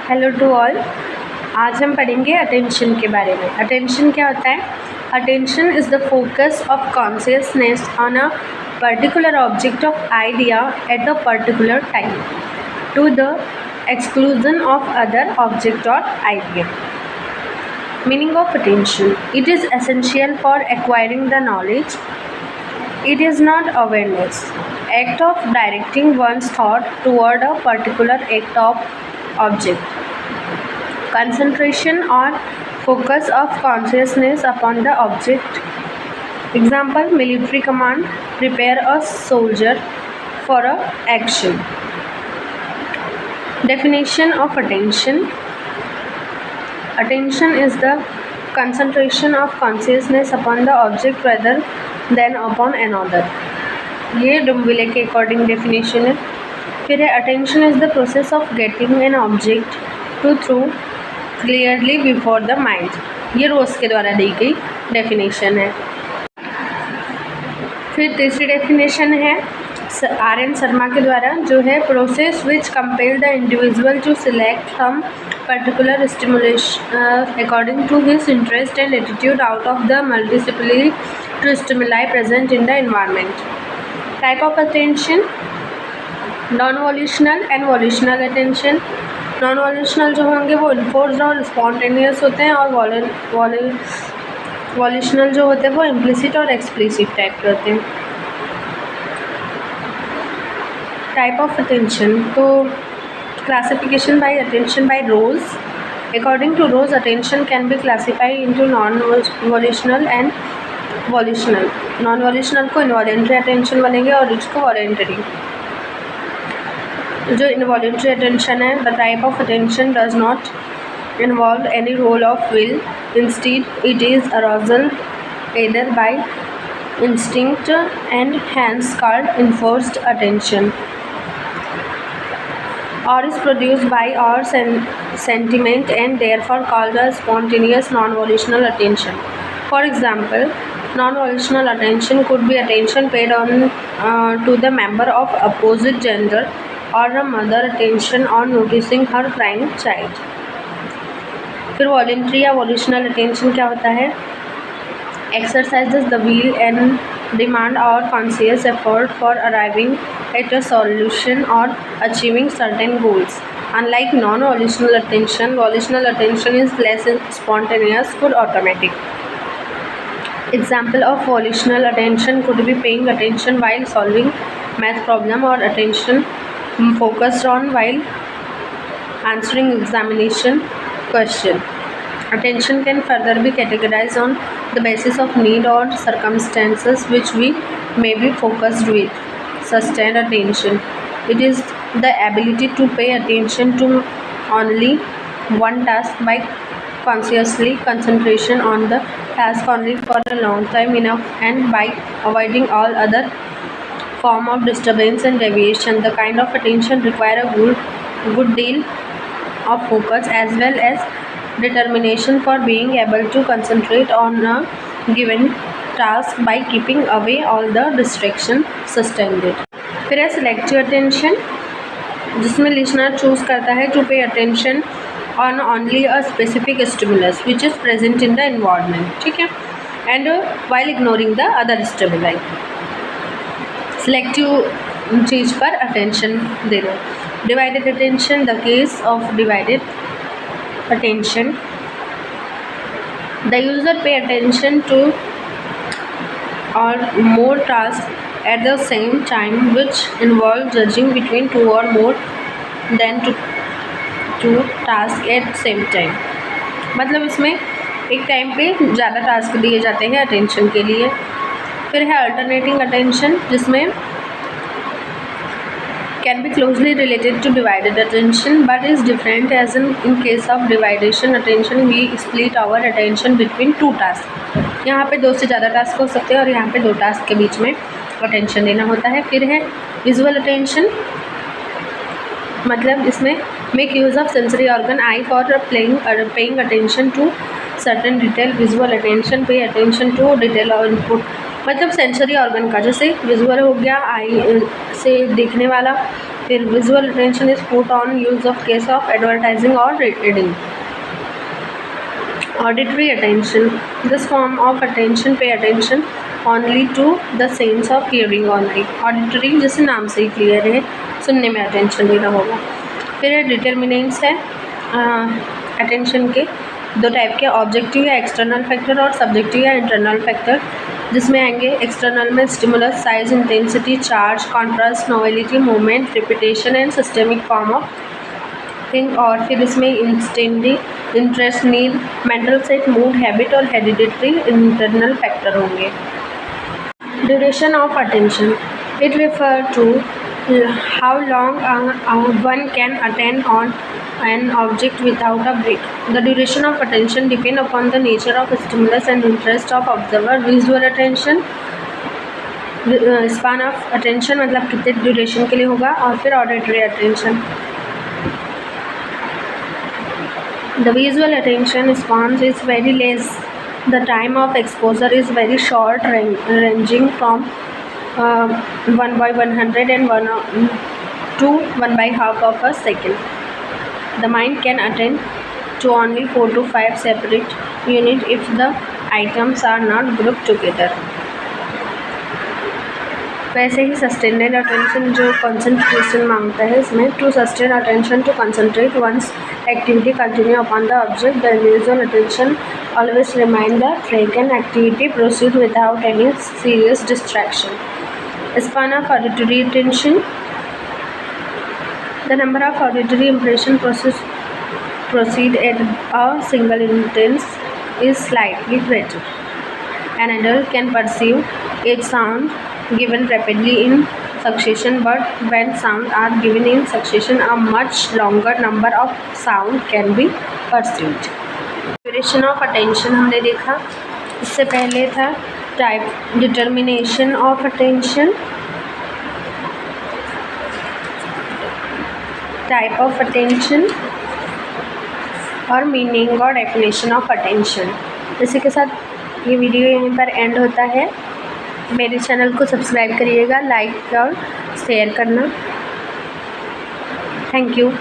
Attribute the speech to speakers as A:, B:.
A: Hello to all. आज हम पढ़ेंगे अटेंशन के बारे में। अटेंशन क्या होता है? Attention is the focus of consciousness on a particular object of idea at a particular time to the exclusion of other object or idea. Meaning of attention: it is essential for acquiring the knowledge. It is not awareness, act of directing one's thought toward a particular act of object. Concentration or focus of consciousness upon the object. Example: military command: prepare a soldier for a action. Definition of attention: attention is the concentration of consciousness upon the object rather than upon another. ये डुम्बिले के according definition है। फिर है attention is the process of getting an object to through clearly before the mind. ये रोज के द्वारा दी गई डेफिनेशन है। फिर तीसरी डेफिनेशन है R.N. शर्मा के द्वारा, जो है process which compel the individual to select some particular stimulation according to his interest and attitude out of the multiplicity to stimuli present in the environment. Type of attention: non volitional and volitional attention. Non volitional जो होंगे वो enforced और spontaneous होते हैं, और वॉल्यूशनल जो होते हैं वो इम्प्लिसिट और एक्सप्लिसिट टाइप के होते हैं। टाइप ऑफ अटेंशन, तो classification by attention by Ross. According to Ross, attention can be classified into non volitional and volitional. Non volitional को इनवॉलेंट्री अटेंशन बनेंगे और इसको वॉलेंटरी। जो इनवॉलेंट्री अटेंशन है, the type of attention does not involve any role of will, instead it is arousal either by instinct and hence called enforced attention, or is produced by our sentiment and therefore called a spontaneous non-volitional attention. For example, non-volitional attention could be attention paid on to the member of opposite gender, or a mother attention on noticing her crying child. फिर voluntary या volitional attention क्या होता है? Exercises the will and demand our conscious effort for arriving at a solution or achieving certain goals. Unlike non-volitional attention, volitional attention is less spontaneous or automatic. Example of volitional attention could be paying attention while solving math problem, or attention focused on while answering examination question. Attention can further be categorized on the basis of need or circumstances which we may be focused with. Sustained attention: it is the ability to pay attention to only one task by consciously concentration on the task only for a long time enough and by avoiding all other form of disturbance and deviation. The kind of attention require a good deal of focus as well as determination for being able to concentrate on a given task by keeping away all the distraction sustained it. फिर है selective attention, जिसमें listener choose करता है to pay attention on only a specific stimulus which is present in the environment, ठीक है, and while ignoring the other stimuli. Selective चीज़ पर attention देना। Divided attention, the case of divided attention: the user pay attention to or more tasks at the same time which involve judging between two or more than two tasks at same time. मतलब इसमें एक time पे ज़्यादा task दिए जाते हैं attention के लिए। फिर है अल्टरनेटिंग अटेंशन, जिसमें can be closely related to divided attention but is different, as in case of divided attention we split our attention between two tasks. यहाँ पे दो से ज़्यादा टास्क हो सकते हैं और यहाँ पे दो टास्क के बीच में अटेंशन देना होता है। फिर है विजुअल अटेंशन, मतलब इसमें make use of sensory organ eye for paying attention to certain detail. Visual attention pay attention to detail और इनपुट, मतलब सेंसरी ऑर्गन का, जैसे विजुअल हो गया आई से देखने वाला, फिर visual attention is put on use of case of advertising और reading. Auditory attention. This form of attention pay attention only to the sense of hearing only. Auditory जैसे नाम से ही क्लियर है, सुनने में अटेंशन देना होगा. फिर डिटर्मिनेंट्स है अटेंशन के दो टाइप के, ऑब्जेक्टिव या एक्सटर्नल फैक्टर और सब्जेक्टिव या इंटरनल फैक्टर, जिसमें आएंगे एक्सटर्नल में stimulus, size, intensity, charge, contrast, novelty, movement, repetition and systemic form of thing. और फिर इसमें instantly, interest, need, mental set, mood, habit और हेरिडिटरी इंटरनल फैक्टर होंगे. Duration of attention. It refer to how long one can attend on an object without a break. The duration of attention depend upon the nature of stimulus and interest of observer. Visual attention, span of attention मतलब कितने duration के लिए होगा. और फिर auditory attention. The visual attention span is very less. The time of exposure is very short, ranging from 1/100 and 1 to 1/2 of a second. The mind can attend to only 4 to 5 separate units if the items are not grouped together. वैसे ही sustained attention जो concentration मांगता है, इसमें to sustain attention to concentrate once activity continue upon the object. The individual attention always remind the track and activity proceed without any serious distraction. Span of auditory attention. The number of auditory impression proceed at a single instance is slightly greater. An adult can perceive each sound given rapidly in succession, but when sounds are given in succession, a much longer number of sound can be perceived. Duration of attention हमने देखा. इससे पहले था type determination of attention, type of attention और meaning और definition of attention. इसी के साथ ये वीडियो यहीं पर एंड होता है. मेरे चैनल को सब्सक्राइब करिएगा, लाइक और शेयर करना. Thank you.